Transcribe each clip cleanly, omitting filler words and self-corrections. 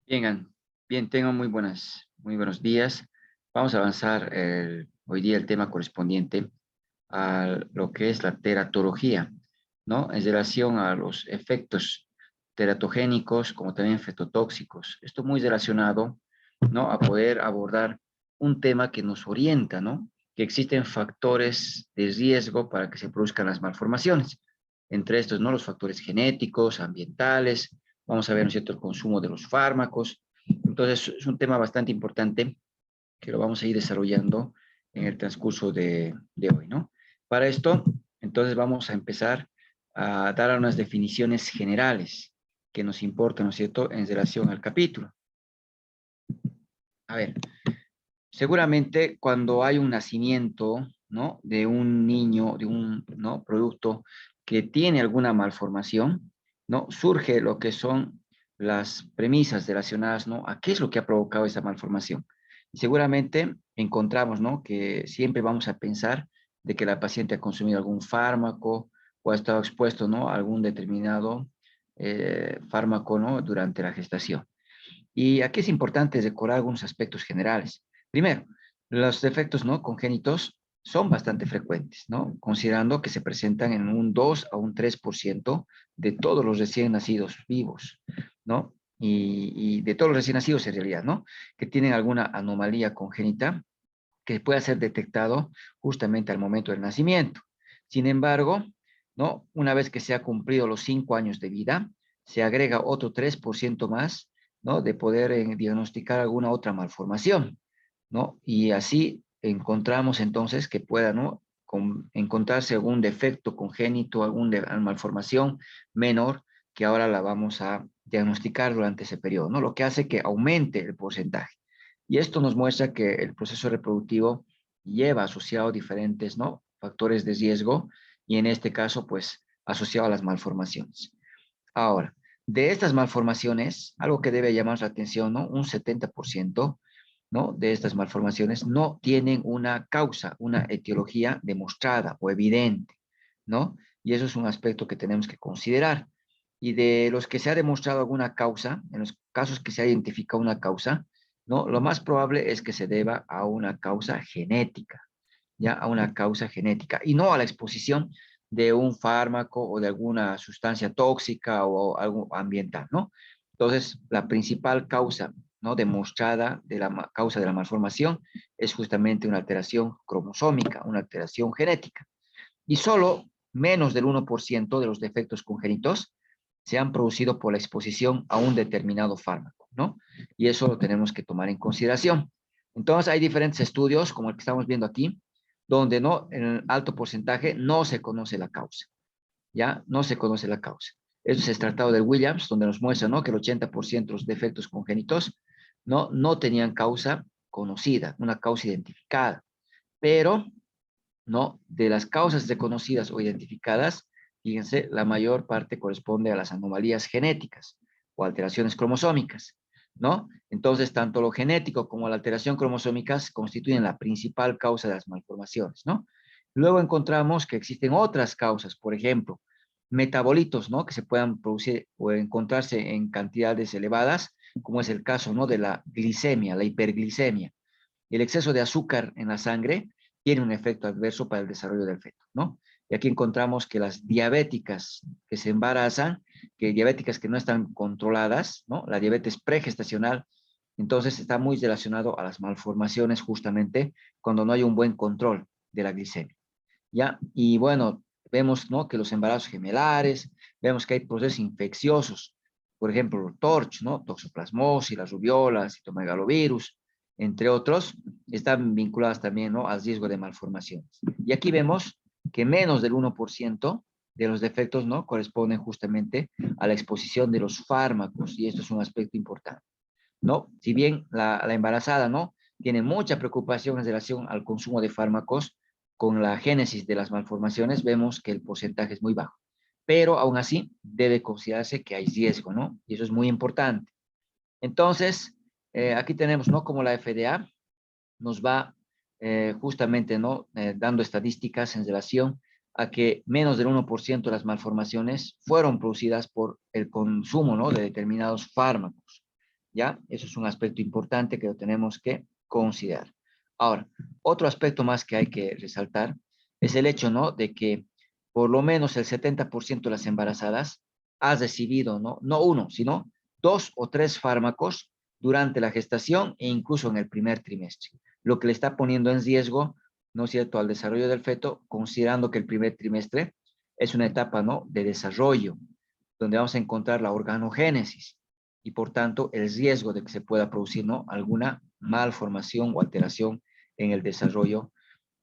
Bien, bien, tengo muy buenos días. Vamos a avanzar hoy día el tema correspondiente a lo que es la teratología, ¿no? En relación a los efectos teratogénicos como también fetotóxicos. Esto muy relacionado, ¿no? A poder abordar un tema que nos orienta, ¿no? Que existen factores de riesgo para que se produzcan las malformaciones. Entre estos, ¿no? Los factores genéticos, ambientales. Vamos a ver, ¿no es cierto?, el consumo de los fármacos. Entonces, es un tema bastante importante que lo vamos a ir desarrollando en el transcurso de hoy, ¿no? Para esto, entonces vamos a empezar a dar unas definiciones generales que nos importan, ¿no es cierto?, en relación al capítulo. A ver, seguramente cuando hay un nacimiento, ¿no?, de un niño, de un, ¿no?, producto que tiene alguna malformación, ¿no?, surge lo que son las premisas relacionadas, ¿no?, a qué es lo que ha provocado esa malformación. Seguramente encontramos, ¿no?, que siempre vamos a pensar de que la paciente ha consumido algún fármaco o ha estado expuesto, ¿no?, a algún determinado fármaco, ¿no?, durante la gestación. Y aquí es importante recordar algunos aspectos generales. Primero, los defectos no congénitos son bastante frecuentes, ¿no? Considerando que se presentan en un 2 a un 3% de todos los recién nacidos vivos, ¿no? Y de todos los recién nacidos en realidad, ¿no? Que tienen alguna anomalía congénita que pueda ser detectado justamente al momento del nacimiento. Sin embargo, ¿no?, una vez que se ha cumplido los 5 años de vida, se agrega otro 3% más, ¿no?, de poder diagnosticar alguna otra malformación, ¿no? Y así encontramos entonces que pueda, ¿no?, encontrarse algún defecto congénito, alguna malformación menor que ahora la vamos a diagnosticar durante ese periodo, ¿no? Lo que hace que aumente el porcentaje. Y esto nos muestra que el proceso reproductivo lleva asociado diferentes, ¿no?, factores de riesgo y en este caso, pues, asociado a las malformaciones. Ahora, de estas malformaciones, algo que debe llamar la atención, ¿no? Un 70%, ¿no?, de estas malformaciones no tienen una causa, una etiología demostrada o evidente, ¿no? Y eso es un aspecto que tenemos que considerar. Y de los que se ha demostrado alguna causa, en los casos que se ha identificado una causa, ¿no?, lo más probable es que se deba a una causa genética, ya a una causa genética y no a la exposición de un fármaco o de alguna sustancia tóxica o algo ambiental, ¿no? Entonces, la principal causa, ¿no?, demostrada de la causa de la malformación es justamente una alteración cromosómica, una alteración genética. Y solo menos del 1% de los defectos congénitos se han producido por la exposición a un determinado fármaco, ¿no? Y eso lo tenemos que tomar en consideración. Entonces, hay diferentes estudios, como el que estamos viendo aquí, donde no, en el alto porcentaje no se conoce la causa, ¿ya? No se conoce la causa. Eso es tratado de Williams, donde nos muestra, ¿no?, que el 80% de los defectos congénitos no tenían causa conocida, una causa identificada. Pero ¿no?, de las causas reconocidas o identificadas, fíjense, la mayor parte corresponde a las anomalías genéticas o alteraciones cromosómicas, ¿no? Entonces, tanto lo genético como la alteración cromosómicas constituyen la principal causa de las malformaciones, ¿no? Luego encontramos que existen otras causas, por ejemplo, metabolitos, ¿no?, que se puedan producir o encontrarse en cantidades elevadas, como es el caso, ¿no?, de la glicemia, la hiperglicemia. El exceso de azúcar en la sangre tiene un efecto adverso para el desarrollo del feto, ¿no? Y aquí encontramos que las diabéticas que se embarazan, que diabéticas que no están controladas, ¿no? La diabetes pregestacional, entonces está muy relacionado a las malformaciones justamente cuando no hay un buen control de la glicemia, ¿ya? Y bueno, vemos, ¿no?, que los embarazos gemelares, vemos que hay procesos infecciosos, por ejemplo, TORCH, ¿no?, toxoplasmosis, la rubiola, citomegalovirus, entre otros, están vinculadas también, ¿no?, al riesgo de malformaciones. Y aquí vemos que menos del 1% de los defectos, ¿no?, corresponden justamente a la exposición de los fármacos, y esto es un aspecto importante, ¿no? Si bien la embarazada, ¿no?, tiene mucha preocupación en relación al consumo de fármacos, con la génesis de las malformaciones vemos que el porcentaje es muy bajo. Pero aún así debe considerarse que hay riesgo, ¿no? Y eso es muy importante. Entonces, aquí tenemos, ¿no?, como la FDA nos va justamente, ¿no?, dando estadísticas en relación a que menos del 1% de las malformaciones fueron producidas por el consumo, ¿no?, de determinados fármacos. ¿ya? Eso es un aspecto importante que lo tenemos que considerar. Ahora, otro aspecto más que hay que resaltar es el hecho, ¿no? De que por lo menos el 70% de las embarazadas ha recibido, ¿no? No uno, sino 2 o 3 fármacos durante la gestación e incluso en el primer trimestre, lo que le está poniendo en riesgo, ¿no es cierto?, al desarrollo del feto, considerando que el primer trimestre es una etapa, ¿no?, de desarrollo, donde vamos a encontrar la organogénesis y por tanto el riesgo de que se pueda producir, ¿no?, alguna malformación o alteración en el desarrollo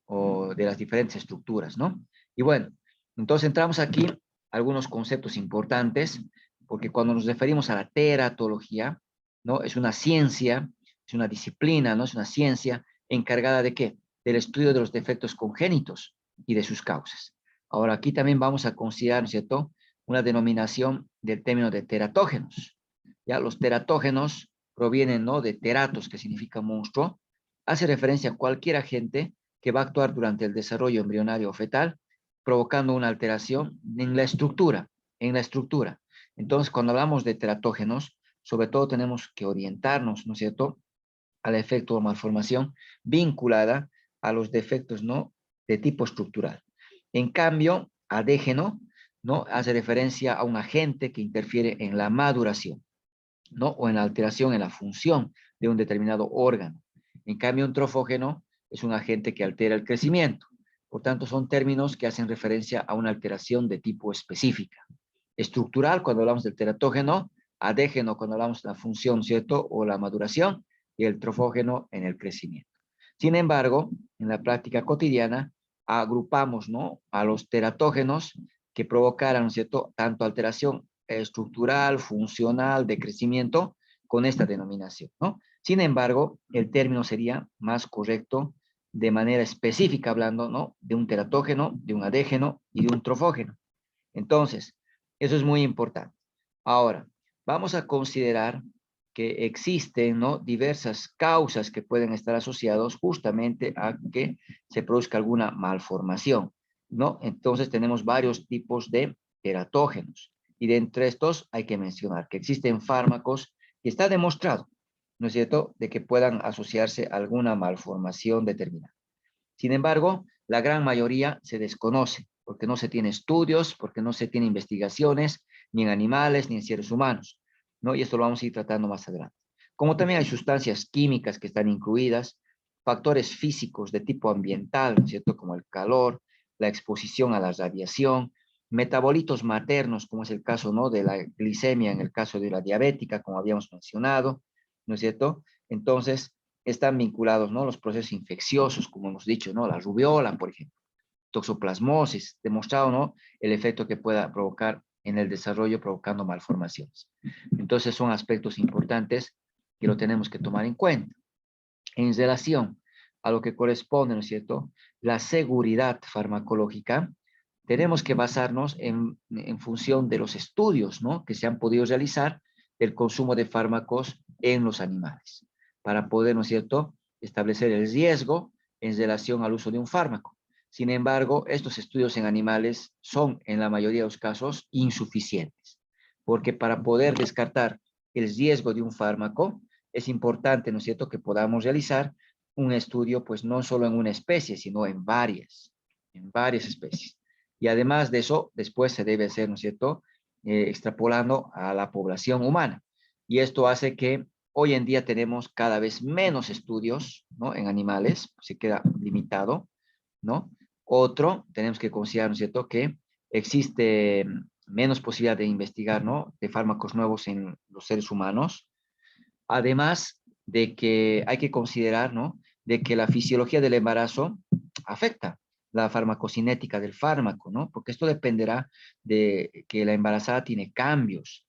o de las diferentes estructuras, ¿no? Y bueno, entonces entramos aquí algunos conceptos importantes, porque cuando nos referimos a la teratología, ¿no? Es una ciencia, es una disciplina, ¿no? Es una ciencia encargada de qué? Del estudio de los defectos congénitos y de sus causas. Ahora, aquí también vamos a considerar, ¿no es cierto?, una denominación del término de teratógenos. Ya, los teratógenos provienen, ¿no?, de teratos, que significa monstruo, hace referencia a cualquier agente que va a actuar durante el desarrollo embrionario o fetal, provocando una alteración en la estructura, en la estructura. Entonces, cuando hablamos de teratógenos, sobre todo tenemos que orientarnos, ¿no es cierto?, al efecto o malformación vinculada a los defectos, ¿no?, de tipo estructural. En cambio, adégeno, ¿no?, hace referencia a un agente que interfiere en la maduración, ¿no?, o en la alteración en la función de un determinado órgano. En cambio, un trofógeno es un agente que altera el crecimiento. Por tanto, son términos que hacen referencia a una alteración de tipo específica. Estructural, cuando hablamos del teratógeno; adégeno, cuando hablamos de la función, ¿cierto?, o la maduración; y el trofógeno en el crecimiento. Sin embargo, en la práctica cotidiana, agrupamos, ¿no?, a los teratógenos que provocaran, ¿cierto?, tanto alteración estructural, funcional, de crecimiento, con esta denominación, ¿no? Sin embargo, el término sería más correcto de manera específica, hablando, ¿no?, de un teratógeno, de un adégeno y de un trofógeno. Entonces, eso es muy importante. Ahora, vamos a considerar que existen, ¿no?, diversas causas que pueden estar asociados justamente a que se produzca alguna malformación, ¿no? Entonces, tenemos varios tipos de teratógenos. Y de entre estos hay que mencionar que existen fármacos que está demostrado, ¿no es cierto?, de que puedan asociarse a alguna malformación determinada. Sin embargo, la gran mayoría se desconoce porque no se tiene estudios, porque no se tiene investigaciones, ni en animales, ni en seres humanos, ¿no? Y esto lo vamos a ir tratando más adelante. Como también hay sustancias químicas que están incluidas, factores físicos de tipo ambiental, ¿no es cierto?, como el calor, la exposición a la radiación, metabolitos maternos, como es el caso, ¿no?, de la glicemia, en el caso de la diabética, como habíamos mencionado, ¿no es cierto? Entonces, están vinculados, ¿no?, los procesos infecciosos, como hemos dicho, ¿no?, la rubiola, por ejemplo, toxoplasmosis, demostrado, ¿no?, el efecto que pueda provocar en el desarrollo provocando malformaciones. Entonces, son aspectos importantes que lo tenemos que tomar en cuenta. En relación a lo que corresponde, ¿no es cierto?, la seguridad farmacológica, tenemos que basarnos en función de los estudios, ¿no?, que se han podido realizar del consumo de fármacos en los animales, para poder, ¿no es cierto?, establecer el riesgo en relación al uso de un fármaco. Sin embargo, estos estudios en animales son, en la mayoría de los casos, insuficientes, porque para poder descartar el riesgo de un fármaco, es importante, ¿no es cierto?, que podamos realizar un estudio, pues no solo en una especie, sino en varias especies. Y además de eso, después se debe hacer, ¿no es cierto?, extrapolando a la población humana. Y esto hace que hoy en día tenemos cada vez menos estudios, ¿no?, en animales, se queda limitado, ¿no? Otro, tenemos que considerar, ¿no es cierto?, que existe menos posibilidad de investigar, ¿no?, de fármacos nuevos en los seres humanos. Además de que hay que considerar, ¿no?, de que la fisiología del embarazo afecta la farmacocinética del fármaco, ¿no? Porque esto dependerá de que la embarazada tiene cambios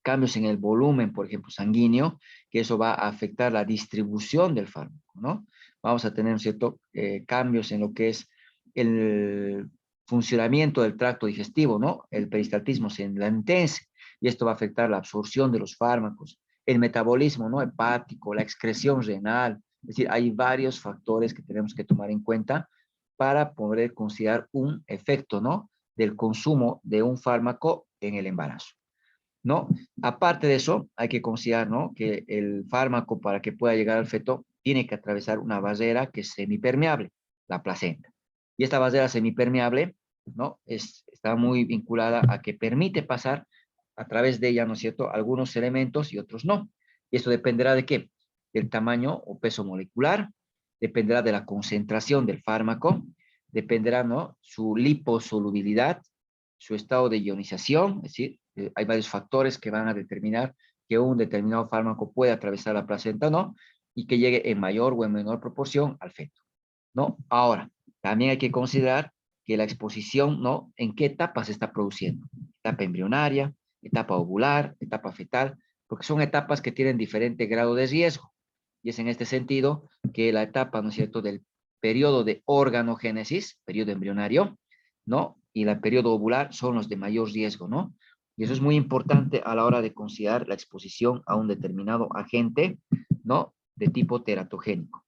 en el volumen, por ejemplo, sanguíneo, que eso va a afectar la distribución del fármaco, ¿no? Vamos a tener, ¿cierto?, cambios en lo que es el funcionamiento del tracto digestivo, ¿no? El peristaltismo se enlentece y esto va a afectar la absorción de los fármacos, el metabolismo, ¿no?, hepático, la excreción renal. Es decir, hay varios factores que tenemos que tomar en cuenta para poder considerar un efecto, ¿no?, del consumo de un fármaco en el embarazo. ¿no? Aparte de eso, hay que considerar, ¿no? Que el fármaco para que pueda llegar al feto tiene que atravesar una barrera que es semipermeable, la placenta. Y esta barrera semipermeable, ¿no? Está muy vinculada a que permite pasar a través de ella, ¿no es cierto?, algunos elementos y otros no. Y esto dependerá de qué? Del tamaño o peso molecular, dependerá de la concentración del fármaco, dependerá, ¿no?, su liposolubilidad, su estado de ionización, es decir, hay varios factores que van a determinar que un determinado fármaco puede atravesar la placenta o no, y que llegue en mayor o en menor proporción al feto, ¿no? Ahora, también hay que considerar que la exposición, ¿no? ¿En qué etapa se está produciendo? Etapa embrionaria, etapa ovular, etapa fetal, porque son etapas que tienen diferente grado de riesgo. Y es en este sentido que la etapa, ¿no es cierto?, del periodo de organogénesis, periodo embrionario, ¿no? Y el periodo ovular son los de mayor riesgo, ¿no? Y eso es muy importante a la hora de considerar la exposición a un determinado agente, ¿no? De tipo teratogénico.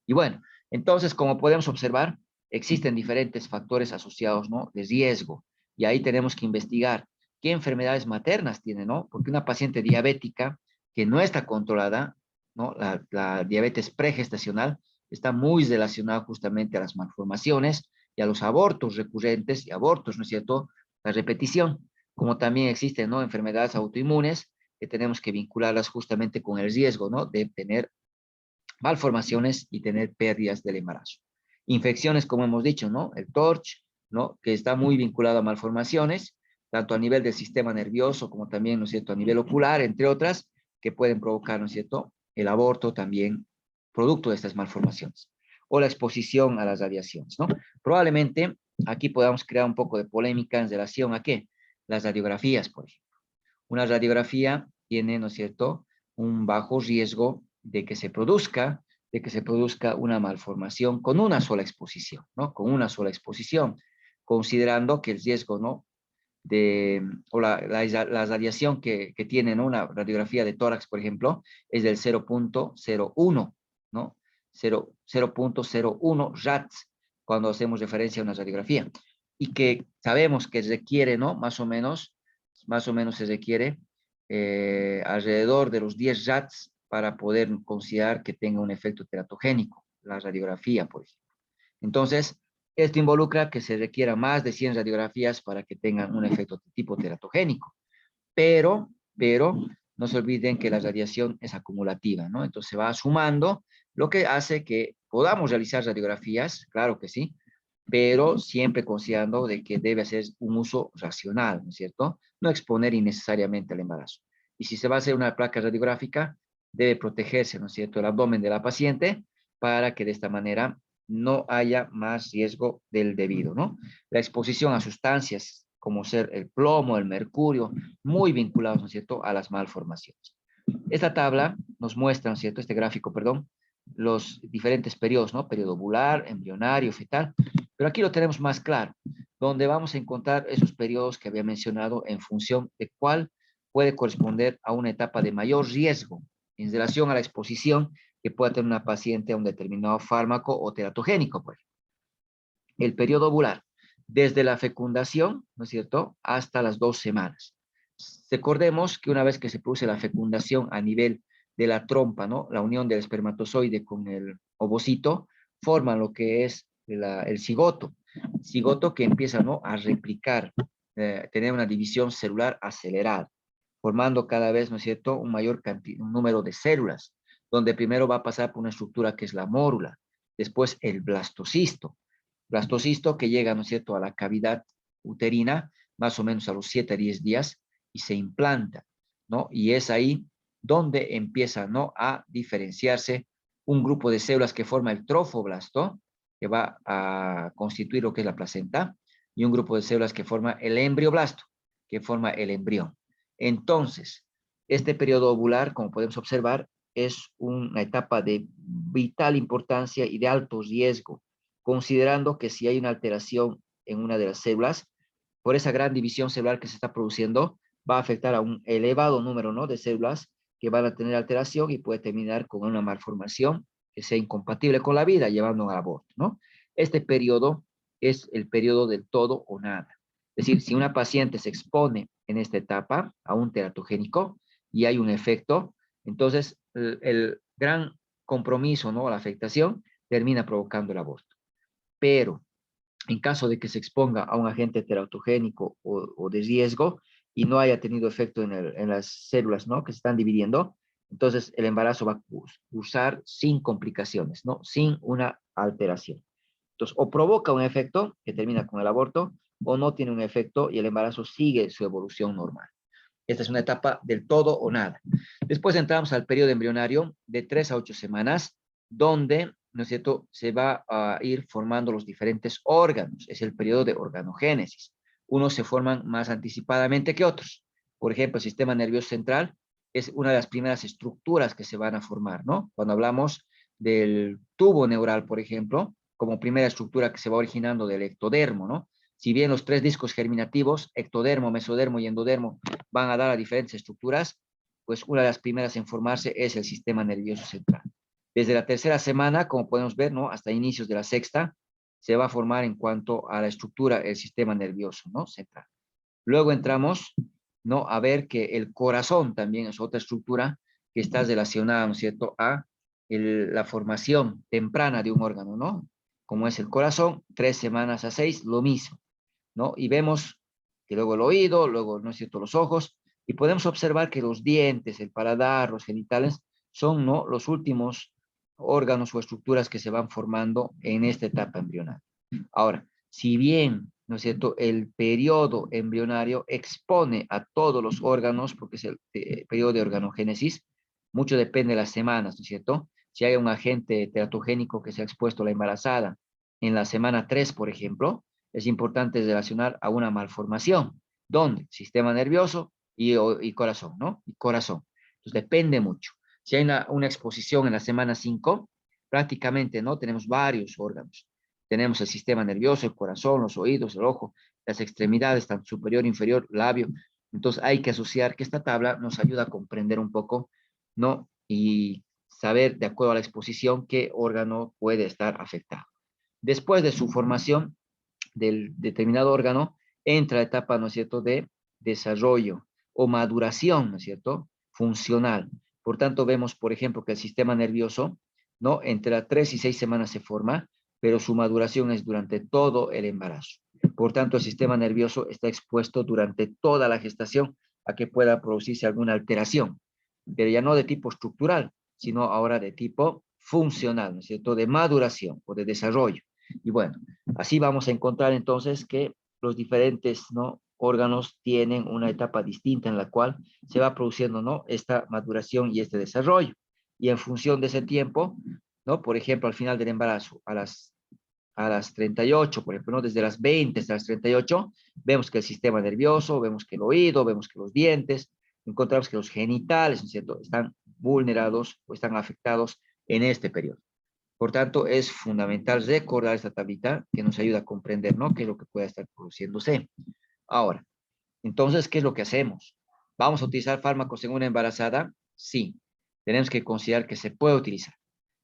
Y bueno, entonces, como podemos observar, existen diferentes factores asociados, ¿no?, de riesgo. Y ahí tenemos que investigar qué enfermedades maternas tiene, ¿no? Porque una paciente diabética que no está controlada, ¿no? La diabetes pregestacional está muy relacionada justamente a las malformaciones y a los abortos recurrentes y abortos, ¿no es cierto? La repetición, como también existen, ¿no?, enfermedades autoinmunes que tenemos que vincularlas justamente con el riesgo, ¿no?, de tener malformaciones y tener pérdidas del embarazo. Infecciones, como hemos dicho, ¿no? El TORCH, ¿no? Que está muy vinculado a malformaciones, tanto a nivel del sistema nervioso como también, ¿no es cierto?, a nivel ocular, entre otras, que pueden provocar, ¿no es cierto?, el aborto también, producto de estas malformaciones. O la exposición a las radiaciones, ¿no? Probablemente aquí podamos crear un poco de polémica en relación a qué? Las radiografías, por ejemplo. Una radiografía tiene, ¿no es cierto?, un bajo riesgo de que se produzca una malformación con una sola exposición, ¿no? Con una sola exposición, considerando que el riesgo, ¿no?, de, o la radiación que tiene, ¿no?, una radiografía de tórax, por ejemplo, es del 0.01, ¿no? 0.01 RATs, cuando hacemos referencia a una radiografía. Y que sabemos que requiere, ¿no?, más o menos se requiere alrededor de los 10 RATs para poder considerar que tenga un efecto teratogénico, la radiografía, por ejemplo. Entonces, esto involucra que se requiera más de 100 radiografías para que tengan un efecto de tipo teratogénico. Pero, no se olviden que la radiación es acumulativa, ¿no? Entonces se va sumando, lo que hace que podamos realizar radiografías, claro que sí, pero siempre considerando de que debe hacer un uso racional, ¿no es cierto? No exponer innecesariamente al embarazo. Y si se va a hacer una placa radiográfica, debe protegerse, ¿no es cierto?, el abdomen de la paciente para que de esta manera no haya más riesgo del debido, ¿no? La exposición a sustancias como ser el plomo, el mercurio, muy vinculados, ¿no es cierto?, a las malformaciones. Esta tabla nos muestra, ¿no es cierto?, este gráfico, perdón, los diferentes periodos, ¿no? Periodo ovular, embrionario, fetal, pero aquí lo tenemos más claro, donde vamos a encontrar esos periodos que había mencionado en función de cuál puede corresponder a una etapa de mayor riesgo en relación a la exposición que pueda tener una paciente a un determinado fármaco o teratogénico, pues. El periodo ovular, desde la fecundación, ¿no es cierto?, hasta las 2 semanas. Recordemos que una vez que se produce la fecundación a nivel de la trompa, ¿no?, la unión del espermatozoide con el ovocito, forman lo que es el cigoto que empieza, ¿no?, a replicar, tener una división celular acelerada, formando cada vez, ¿no es cierto?, un número de células, donde primero va a pasar por una estructura que es la mórula, después el blastocisto que llega, ¿no es cierto?, a la cavidad uterina, más o menos a los 7 a 10 días, y se implanta, ¿no? Y es ahí donde empieza, ¿no?, a diferenciarse un grupo de células que forma el trofoblasto, que va a constituir lo que es la placenta, y un grupo de células que forma el embrioblasto, que forma el embrión. Entonces, este periodo ovular, como podemos observar, es una etapa de vital importancia y de alto riesgo, considerando que si hay una alteración en una de las células, por esa gran división celular que se está produciendo, va a afectar a un elevado número, ¿no?, de células que van a tener alteración y puede terminar con una malformación que sea incompatible con la vida, llevando a aborto, ¿no? Este periodo es el periodo del todo o nada. Es decir, si una paciente se expone en esta etapa a un teratogénico y hay un efecto, entonces el gran compromiso, ¿no? La afectación termina provocando el aborto. Pero en caso de que se exponga a un agente teratogénico o de riesgo y no haya tenido efecto en las células, ¿no? Que se están dividiendo, entonces el embarazo va a cursar sin complicaciones, ¿no? Sin una alteración. Entonces, o provoca un efecto que termina con el aborto, o no tiene un efecto y el embarazo sigue su evolución normal. Esta es una etapa del todo o nada. Después entramos al periodo embrionario de 3 a 8 semanas, donde, ¿no es cierto?, se va a ir formando los diferentes órganos. Es el periodo de organogénesis. Unos se forman más anticipadamente que otros. Por ejemplo, el sistema nervioso central es una de las primeras estructuras que se van a formar, ¿no? Cuando hablamos del tubo neural, por ejemplo, como primera estructura que se va originando del ectodermo, ¿no? Si bien los tres discos germinativos, ectodermo, mesodermo y endodermo, van a dar a diferentes estructuras, pues una de las primeras en formarse es el sistema nervioso central. Desde la tercera semana, como podemos ver, ¿no? Hasta inicios de la sexta, se va a formar en cuanto a la estructura el sistema nervioso, ¿no? Central. Luego entramos, ¿no? A ver que el corazón también es otra estructura que está relacionada, ¿no es cierto?, a la formación temprana de un órgano, ¿no? Como es el corazón, 3 semanas a 6, lo mismo, ¿no? Y vemos que luego el oído, luego, ¿no es cierto?, los ojos, y podemos observar que los dientes, el paladar, los genitales, son, ¿no?, los últimos órganos o estructuras que se van formando en esta etapa embrionaria. Ahora, si bien, ¿no es cierto?, el periodo embrionario expone a todos los órganos, porque es el periodo de organogénesis, mucho depende de las semanas, ¿no es cierto? Si hay un agente teratogénico que se ha expuesto a la embarazada en la semana 3, por ejemplo, es importante relacionar a una malformación. ¿Dónde? Sistema nervioso y corazón, ¿no? Y corazón. Entonces depende mucho. Si hay una exposición en la semana 5, prácticamente, ¿no? Tenemos varios órganos. Tenemos el sistema nervioso, el corazón, los oídos, el ojo, las extremidades, tanto superior, inferior, labio. Entonces hay que asociar que esta tabla nos ayuda a comprender un poco, ¿no? Y saber, de acuerdo a la exposición, qué órgano puede estar afectado. Después de su formación del determinado órgano, entra la etapa, ¿no es cierto?, de desarrollo o maduración, ¿no es cierto?, funcional. Por tanto, vemos, por ejemplo, que el sistema nervioso, ¿no?, entre las 3 y 6 semanas se forma, pero su maduración es durante todo el embarazo. Por tanto, el sistema nervioso está expuesto durante toda la gestación a que pueda producirse alguna alteración, pero ya no de tipo estructural, sino ahora de tipo funcional, ¿no es cierto?, de maduración o de desarrollo. Y bueno, así vamos a encontrar entonces que los diferentes, ¿no?, órganos tienen una etapa distinta en la cual se va produciendo, ¿no?, esta maduración y este desarrollo. Y en función de ese tiempo, ¿no?, por ejemplo, al final del embarazo, a las 38, por ejemplo, ¿no?, desde las 20 hasta las 38, vemos que el sistema nervioso, vemos que el oído, vemos que los dientes, encontramos que los genitales, ¿no es cierto?, están vulnerados o están afectados en este periodo. Por tanto, es fundamental recordar esta tablita que nos ayuda a comprender, ¿no?, qué es lo que puede estar produciéndose. Ahora, entonces, ¿qué es lo que hacemos? ¿Vamos a utilizar fármacos en una embarazada? Sí, tenemos que considerar que se puede utilizar.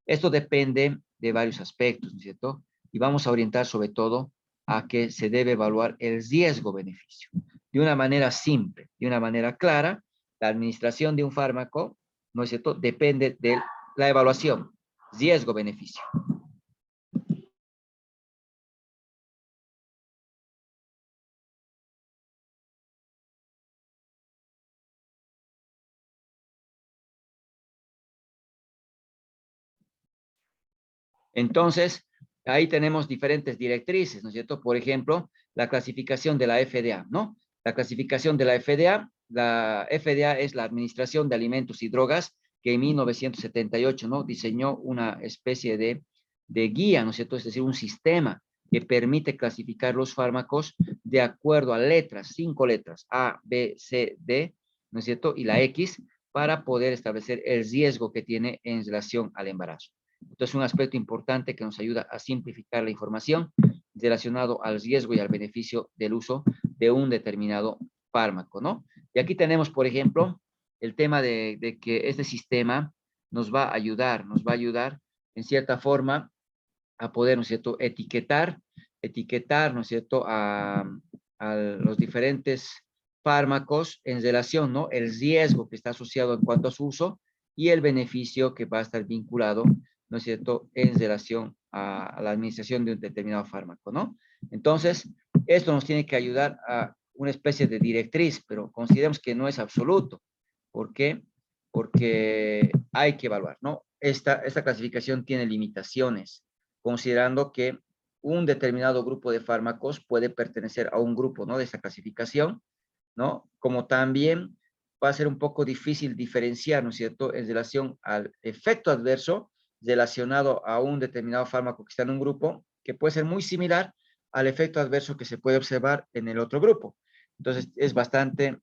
Esto depende de varios aspectos, ¿no es cierto? Y vamos a orientar sobre todo a que se debe evaluar el riesgo-beneficio. De una manera simple, de una manera clara, la administración de un fármaco, ¿no es cierto?, depende de la evaluación, riesgo-beneficio. Entonces, ahí tenemos diferentes directrices, ¿no es cierto? Por ejemplo, la clasificación de la FDA, ¿no? La clasificación de la FDA es la Administración de Alimentos y Drogas, que en 1978, ¿no?, diseñó una especie de guía, ¿no es cierto? Es decir, un sistema que permite clasificar los fármacos de acuerdo a letras, 5 letras, A, B, C, D, ¿no es cierto? Y la X, para poder establecer el riesgo que tiene en relación al embarazo. Entonces, un aspecto importante que nos ayuda a simplificar la información relacionado al riesgo y al beneficio del uso de un determinado fármaco, ¿no? Y aquí tenemos, por ejemplo, el tema de que este sistema nos va a ayudar en cierta forma a poder, ¿no es cierto?, etiquetar, ¿no es cierto?, a los diferentes fármacos en relación, ¿no? El riesgo que está asociado en cuanto a su uso y el beneficio que va a estar vinculado, ¿no es cierto?, en relación a la administración de un determinado fármaco, ¿no? Entonces, esto nos tiene que ayudar a una especie de directriz, pero consideremos que no es absoluto. ¿Por qué? Porque hay que evaluar, ¿no? Esta clasificación tiene limitaciones, considerando que un determinado grupo de fármacos puede pertenecer a un grupo, ¿no?, de esta clasificación, ¿no? Como también va a ser un poco difícil diferenciar, ¿no es cierto?, en relación al efecto adverso relacionado a un determinado fármaco que está en un grupo, que puede ser muy similar al efecto adverso que se puede observar en el otro grupo. Entonces, es bastante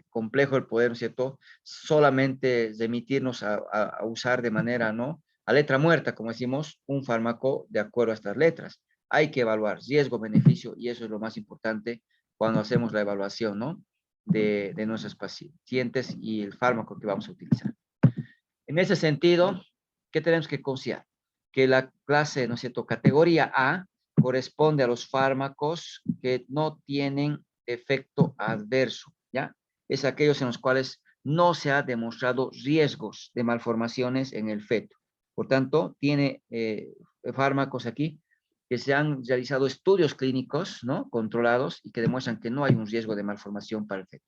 complejo el poder, ¿no es cierto?, solamente remitirnos a usar de manera, ¿no?, a letra muerta, como decimos, un fármaco de acuerdo a estas letras. Hay que evaluar riesgo, beneficio, y eso es lo más importante cuando hacemos la evaluación, ¿no?, de nuestros pacientes y el fármaco que vamos a utilizar. En ese sentido, ¿qué tenemos que considerar? Que la clase, ¿no es cierto?, categoría A corresponde a los fármacos que no tienen efecto adverso, ¿ya? Es aquellos en los cuales no se ha demostrado riesgos de malformaciones en el feto. Por tanto, tiene fármacos aquí que se han realizado estudios clínicos, ¿no?, controlados y que demuestran que no hay un riesgo de malformación para el feto,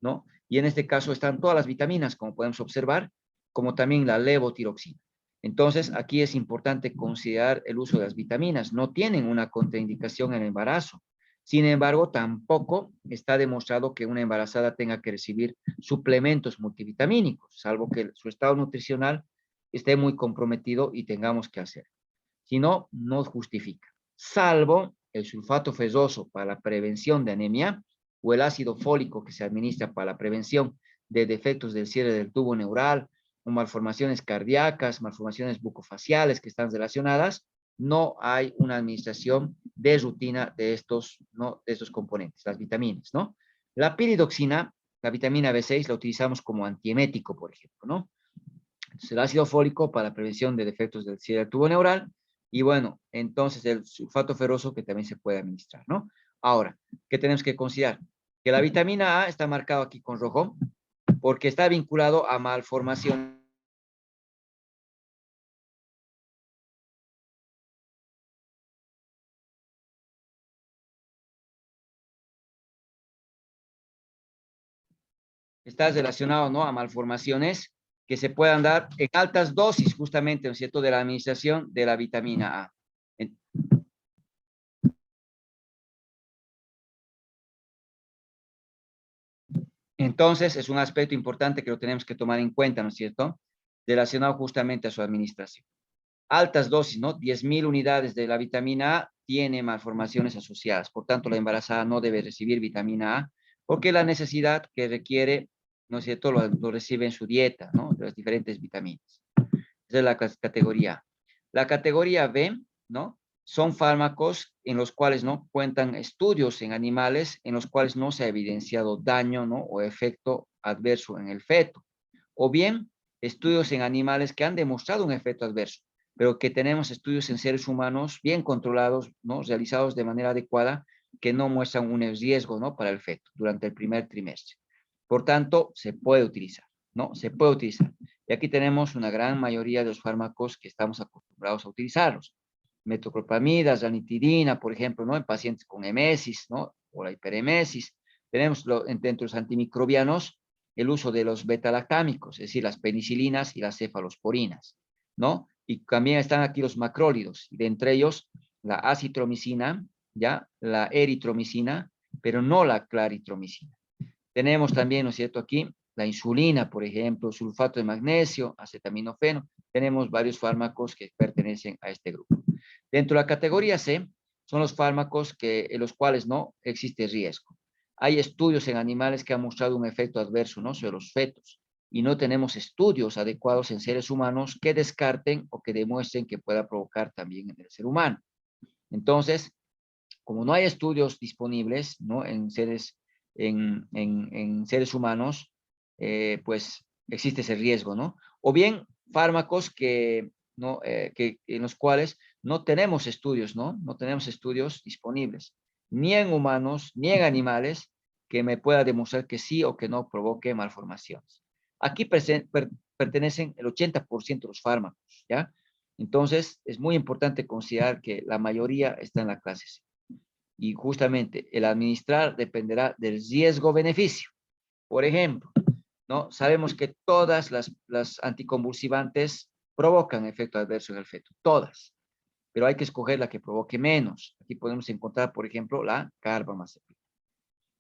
¿no? Y en este caso están todas las vitaminas, como podemos observar, como también la levotiroxina. Entonces, aquí es importante considerar el uso de las vitaminas. No tienen una contraindicación en el embarazo. Sin embargo, tampoco está demostrado que una embarazada tenga que recibir suplementos multivitamínicos, salvo que su estado nutricional esté muy comprometido y tengamos que hacer. Si no, no justifica. Salvo el sulfato ferroso para la prevención de anemia o el ácido fólico que se administra para la prevención de defectos del cierre del tubo neural o malformaciones cardíacas, malformaciones bucofaciales que están relacionadas, no hay una administración de rutina de estos, ¿no?, de estos componentes, las vitaminas, ¿no? La piridoxina, la vitamina B6, la utilizamos como antiemético, por ejemplo, ¿no? Entonces, el ácido fólico para la prevención de defectos del cierre del tubo neural y bueno, entonces el sulfato ferroso que también se puede administrar, ¿no? Ahora, ¿qué tenemos que considerar? Que la vitamina A está marcado aquí con rojo porque está vinculado a malformación. Está relacionado, ¿no?, a malformaciones que se puedan dar en altas dosis, justamente, ¿no es cierto?, de la administración de la vitamina A. Entonces, es un aspecto importante que lo tenemos que tomar en cuenta, ¿no es cierto?, relacionado justamente a su administración. Altas dosis, ¿no? 10.000 unidades de la vitamina A tiene malformaciones asociadas. Por tanto, la embarazada no debe recibir vitamina A porque la necesidad que requiere, ¿no es cierto?, lo recibe en su dieta, ¿no?, de las diferentes vitaminas. Esa es la categoría A. La categoría B, ¿no?, son fármacos en los cuales no cuentan estudios en animales en los cuales no se ha evidenciado daño, ¿no?, o efecto adverso en el feto. O bien, estudios en animales que han demostrado un efecto adverso, pero que tenemos estudios en seres humanos bien controlados, ¿no?, realizados de manera adecuada, que no muestran un riesgo, ¿no?, para el feto durante el primer trimestre. Por tanto, se puede utilizar, ¿no? Se puede utilizar. Y aquí tenemos una gran mayoría de los fármacos que estamos acostumbrados a utilizarlos. Metoclopramida, ranitidina, por ejemplo, ¿no?, en pacientes con emesis, ¿no?, o la hiperemesis. Tenemos dentro de los antimicrobianos el uso de los beta-lactámicos, es decir, las penicilinas y las cefalosporinas, ¿no? Y también están aquí los macrólidos, y de entre ellos la acitromicina, ¿ya?, la eritromicina, pero no la claritromicina. Tenemos también, ¿no es cierto?, aquí la insulina, por ejemplo, sulfato de magnesio, acetaminofeno. Tenemos varios fármacos que pertenecen a este grupo. Dentro de la categoría C son los fármacos en los cuales no existe riesgo. Hay estudios en animales que han mostrado un efecto adverso, ¿no?, sobre los fetos, y no tenemos estudios adecuados en seres humanos que descarten o que demuestren que pueda provocar también en el ser humano. Entonces, como no hay estudios disponibles, ¿no?, en seres humanos, pues existe ese riesgo, ¿no? O bien fármacos en los cuales no tenemos estudios, ¿no? No tenemos estudios disponibles. ni en humanos, ni en animales, que me pueda demostrar que sí o que no provoque malformaciones. Aquí pertenecen el 80% de los fármacos, ¿ya? Entonces, es muy importante considerar que la mayoría está en la clase C. Y justamente el administrar dependerá del riesgo-beneficio. Por ejemplo, ¿no? Sabemos que todas las anticonvulsivantes provocan efecto adverso en el feto, todas, pero hay que escoger la que provoque menos. Aquí podemos encontrar, por ejemplo, la carbamazepina,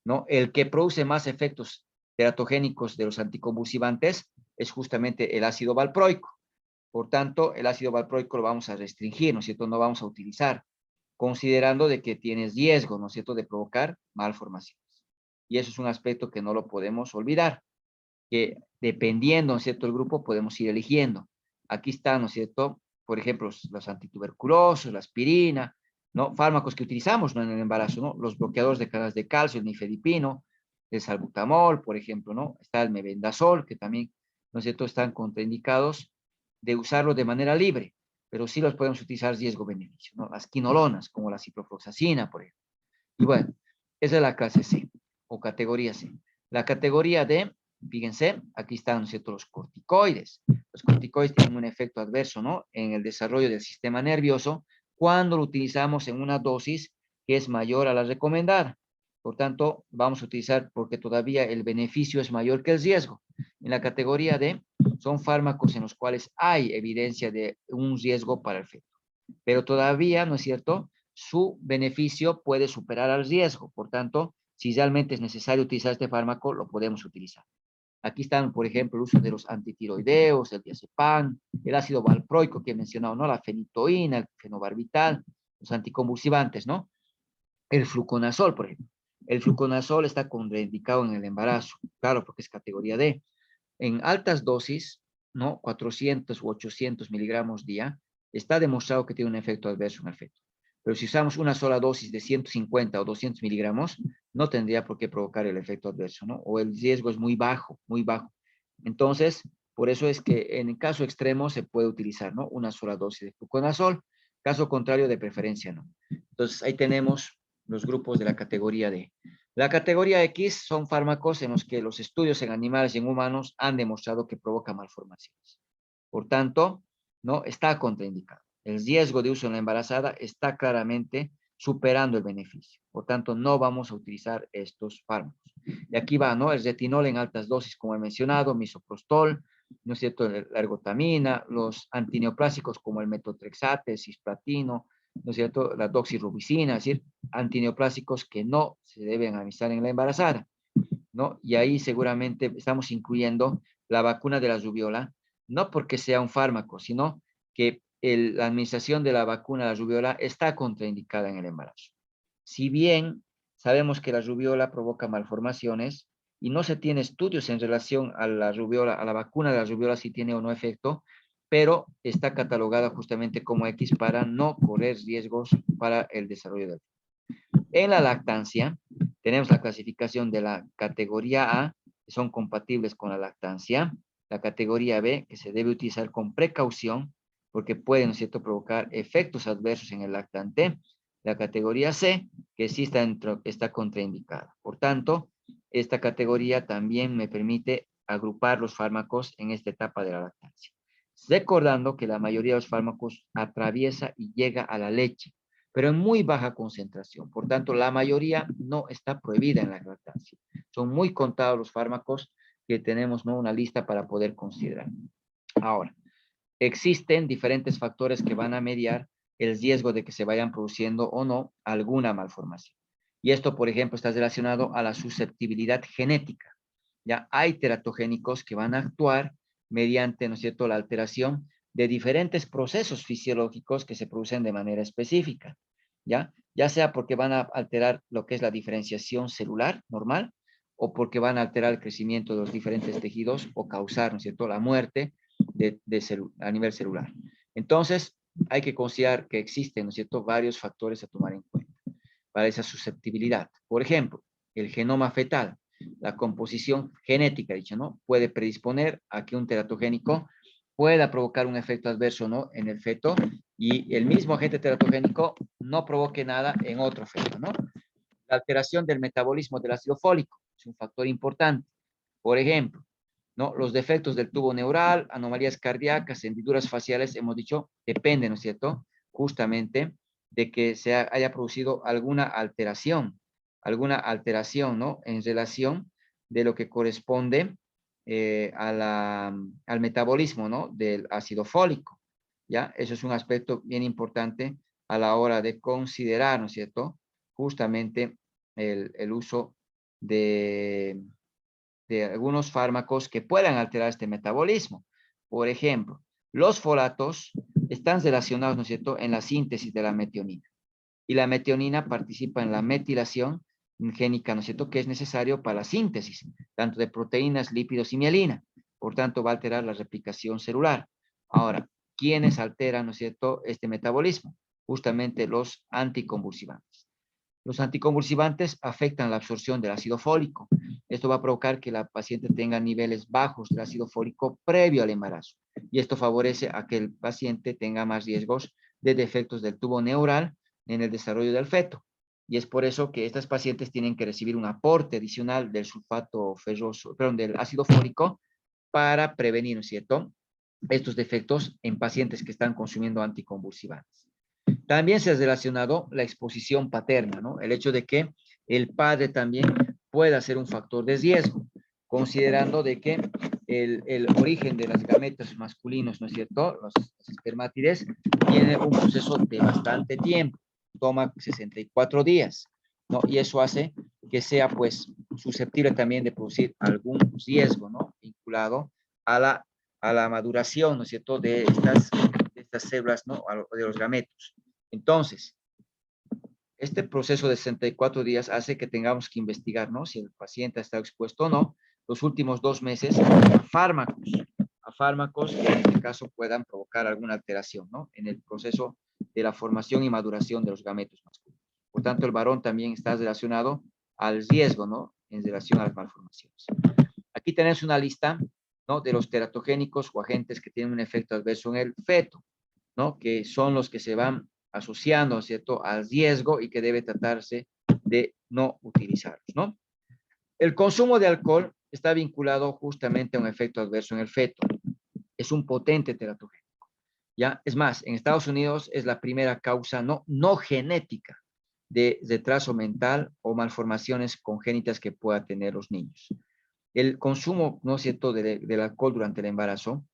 ¿no? El que produce más efectos teratogénicos de los anticonvulsivantes es justamente el ácido valproico. Por tanto, el ácido valproico lo vamos a restringir, ¿no es cierto? No vamos a utilizar, considerando de que tienes riesgo, ¿no es cierto?, de provocar malformaciones. Y eso es un aspecto que no lo podemos olvidar, que dependiendo, ¿no es cierto?, el grupo podemos ir eligiendo. Aquí están, ¿no es cierto?, por ejemplo, los antituberculosos, la aspirina, ¿no? Fármacos que utilizamos, ¿no?, en el embarazo, ¿no? Los bloqueadores de canales de calcio, el nifedipino, el salbutamol, por ejemplo, ¿no? Está el mebendazol, que también, ¿no es cierto?, están contraindicados de usarlo de manera libre, pero sí los podemos utilizar riesgo-beneficio, ¿no? Las quinolonas, como la ciprofloxacina, por ejemplo. Y bueno, esa es la clase C, o categoría C. La categoría D, fíjense, aquí están, ¿no es cierto?, los corticoides. Los corticoides tienen un efecto adverso, ¿no?, en el desarrollo del sistema nervioso cuando lo utilizamos en una dosis que es mayor a la recomendada. Por tanto, vamos a utilizar porque todavía el beneficio es mayor que el riesgo. En la categoría D, son fármacos en los cuales hay evidencia de un riesgo para el feto, pero todavía, ¿no es cierto?, su beneficio puede superar al riesgo. Por tanto, si realmente es necesario utilizar este fármaco, lo podemos utilizar. Aquí están, por ejemplo, el uso de los antitiroideos, el diazepam, el ácido valproico que he mencionado, ¿no? La fenitoína, el fenobarbital, los anticonvulsivantes, ¿no? El fluconazol, por ejemplo. El fluconazol está contraindicado en el embarazo, claro, porque es categoría D. En altas dosis, ¿no?, 400 u 800 miligramos día, está demostrado que tiene un efecto adverso en el feto. Pero si usamos una sola dosis de 150 o 200 miligramos, no tendría por qué provocar el efecto adverso, ¿no? O el riesgo es muy bajo, muy bajo. Entonces, por eso es que en el caso extremo se puede utilizar, ¿no?, una sola dosis de fluconazol. Caso contrario, de preferencia, ¿no? Entonces, ahí tenemos los grupos de la categoría D. La categoría X son fármacos en los que los estudios en animales y en humanos han demostrado que provoca malformaciones. Por tanto, no está contraindicado. El riesgo de uso en la embarazada está claramente superando el beneficio. Por tanto, no vamos a utilizar estos fármacos. Y aquí va, ¿no?, el retinol en altas dosis, como he mencionado, misoprostol, ¿no es cierto?, la ergotamina, los antineoplásicos como el metotrexate, el cisplatino, ¿no es cierto?, la doxirubicina, es decir, antineoplásicos que no se deben administrar en la embarazada, ¿no? Y ahí seguramente estamos incluyendo la vacuna de la rubiola, no porque sea un fármaco, sino que la administración de la vacuna de la rubiola está contraindicada en el embarazo. Si bien sabemos que la rubiola provoca malformaciones y no se tiene estudios en relación a la rubiola, a la vacuna de la rubiola, si tiene o no efecto, pero está catalogada justamente como X para no correr riesgos para el desarrollo del. En la lactancia, tenemos la clasificación de la categoría A, que son compatibles con la lactancia, la categoría B, que se debe utilizar con precaución, porque pueden, ¿no es cierto?, provocar efectos adversos en el lactante, la categoría C, que sí está contraindicada. Por tanto, esta categoría también me permite agrupar los fármacos en esta etapa de la lactancia. Recordando que la mayoría de los fármacos atraviesa y llega a la leche, pero en muy baja concentración. Por tanto, la mayoría no está prohibida en la lactancia. Son muy contados los fármacos que tenemos, ¿no?, una lista para poder considerar. Ahora, existen diferentes factores que van a mediar el riesgo de que se vayan produciendo o no alguna malformación. Y esto, por ejemplo, está relacionado a la susceptibilidad genética. Ya hay teratogénicos que van a actuar mediante, ¿no es cierto?, la alteración de diferentes procesos fisiológicos que se producen de manera específica, ¿ya? Ya sea porque van a alterar lo que es la diferenciación celular normal, o porque van a alterar el crecimiento de los diferentes tejidos o causar, ¿no es cierto?, la muerte a nivel celular. Entonces, hay que considerar que existen, ¿no es cierto?, varios factores a tomar en cuenta para esa susceptibilidad. Por ejemplo, el genoma fetal, la composición genética, dicho, ¿no?, puede predisponer a que un teratogénico pueda provocar un efecto adverso, ¿no?, en el feto, y el mismo agente teratogénico no provoque nada en otro feto, ¿no? La alteración del metabolismo del ácido fólico es un factor importante. Por ejemplo, ¿no? Los defectos del tubo neural, anomalías cardíacas, hendiduras faciales, hemos dicho, dependen, ¿no es cierto? Justamente de que se haya producido alguna alteración, ¿no? En relación de lo que corresponde al metabolismo, ¿no? Del ácido fólico, ¿ya? Eso es un aspecto bien importante a la hora de considerar, ¿no es cierto? Justamente el uso de algunos fármacos que puedan alterar este metabolismo. Por ejemplo, los folatos están relacionados, ¿no es cierto?, en la síntesis de la metionina. Y la metionina participa en la metilación génica, ¿no es cierto?, que es necesario para la síntesis, tanto de proteínas, lípidos y mielina. Por tanto, va a alterar la replicación celular. Ahora, ¿quiénes alteran, ¿no es cierto?, este metabolismo? Justamente los anticonvulsivantes. Los anticonvulsivantes afectan la absorción del ácido fólico. Esto va a provocar que la paciente tenga niveles bajos de ácido fólico previo al embarazo. Y esto favorece a que el paciente tenga más riesgos de defectos del tubo neural en el desarrollo del feto. Y es por eso que estas pacientes tienen que recibir un aporte adicional del sulfato ferroso, perdón, del ácido fólico para prevenir, ¿no es cierto?, estos defectos en pacientes que están consumiendo anticonvulsivantes. También se ha relacionado la exposición paterna, ¿no? El hecho de que el padre también pueda ser un factor de riesgo, considerando de que el origen de las gametas masculinos, ¿no es cierto? Los espermátides tiene un proceso de bastante tiempo, toma 64 días, ¿no? Y eso hace que sea, pues, susceptible también de producir algún riesgo, ¿no? Vinculado a la maduración, ¿no es cierto?, de estas células, ¿no?, de los gametos. Entonces, este proceso de 64 días hace que tengamos que investigar, ¿no?, si el paciente está expuesto o no, los últimos 2 meses a fármacos que en este caso puedan provocar alguna alteración, ¿no?, en el proceso de la formación y maduración de los gametos masculinos. Por tanto, el varón también está relacionado al riesgo, ¿no?, en relación a las malformaciones. Aquí tenemos una lista, ¿no?, de los teratogénicos o agentes que tienen un efecto adverso en el feto, ¿no?, que son los que se van asociando, ¿cierto?, al riesgo y que debe tratarse de no utilizarlos, ¿no? El consumo de alcohol está vinculado justamente a un efecto adverso en el feto. Es un potente teratogénico, ¿ya? Es más, en Estados Unidos es la primera causa no genética de retraso mental o malformaciones congénitas que pueda tener los niños. El consumo, ¿no es cierto?, del alcohol durante el embarazo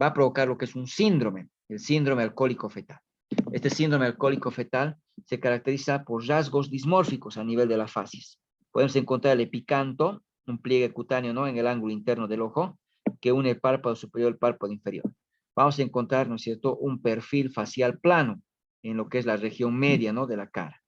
va a provocar lo que es un síndrome, el síndrome alcohólico fetal. Este síndrome alcohólico fetal se caracteriza por rasgos dismórficos a nivel de la facies. Podemos encontrar el epicanto, un pliegue cutáneo, ¿no?, en el ángulo interno del ojo, que une el párpado superior al párpado inferior. Vamos a encontrar, ¿no es cierto?, un perfil facial plano en lo que es la región media, ¿no?, de la cara.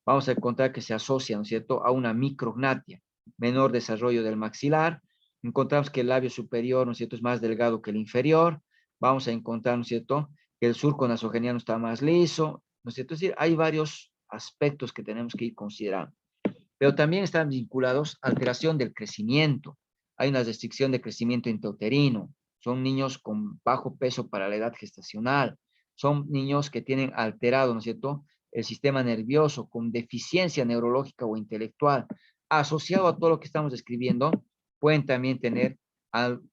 Vamos a encontrar que se asocia, ¿no es cierto?, a una micrognatia, menor desarrollo del maxilar. Encontramos que el labio superior, ¿no es cierto?, es más delgado que el inferior. Vamos a encontrar, ¿no es cierto?, que el surco nasogeniano está más liso, ¿no es cierto? Es decir, hay varios aspectos que tenemos que ir considerando. Pero también están vinculados a alteración del crecimiento. Hay una restricción de crecimiento intrauterino. Son niños con bajo peso para la edad gestacional. Son niños que tienen alterado, ¿no es cierto?, el sistema nervioso, con deficiencia neurológica o intelectual. Asociado a todo lo que estamos describiendo, pueden también tener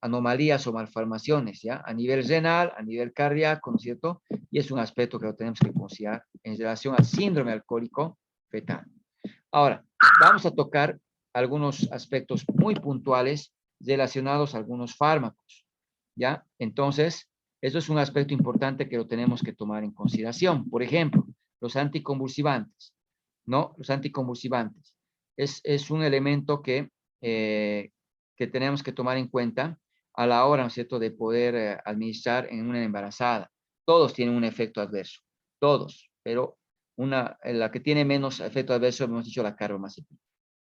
anomalías o malformaciones, ¿ya? A nivel renal, a nivel cardíaco, ¿no es cierto? Y es un aspecto que lo tenemos que considerar en relación al síndrome alcohólico fetal. Ahora, vamos a tocar algunos aspectos muy puntuales relacionados a algunos fármacos, ¿ya? Entonces, eso es un aspecto importante que lo tenemos que tomar en consideración. Por ejemplo, los anticonvulsivantes, ¿no? Los anticonvulsivantes. Es un elemento que tenemos que tomar en cuenta a la hora, ¿no es cierto?, de poder administrar en una embarazada. Todos tienen un efecto adverso, todos, pero la que tiene menos efecto adverso, hemos dicho, la carbamazepina,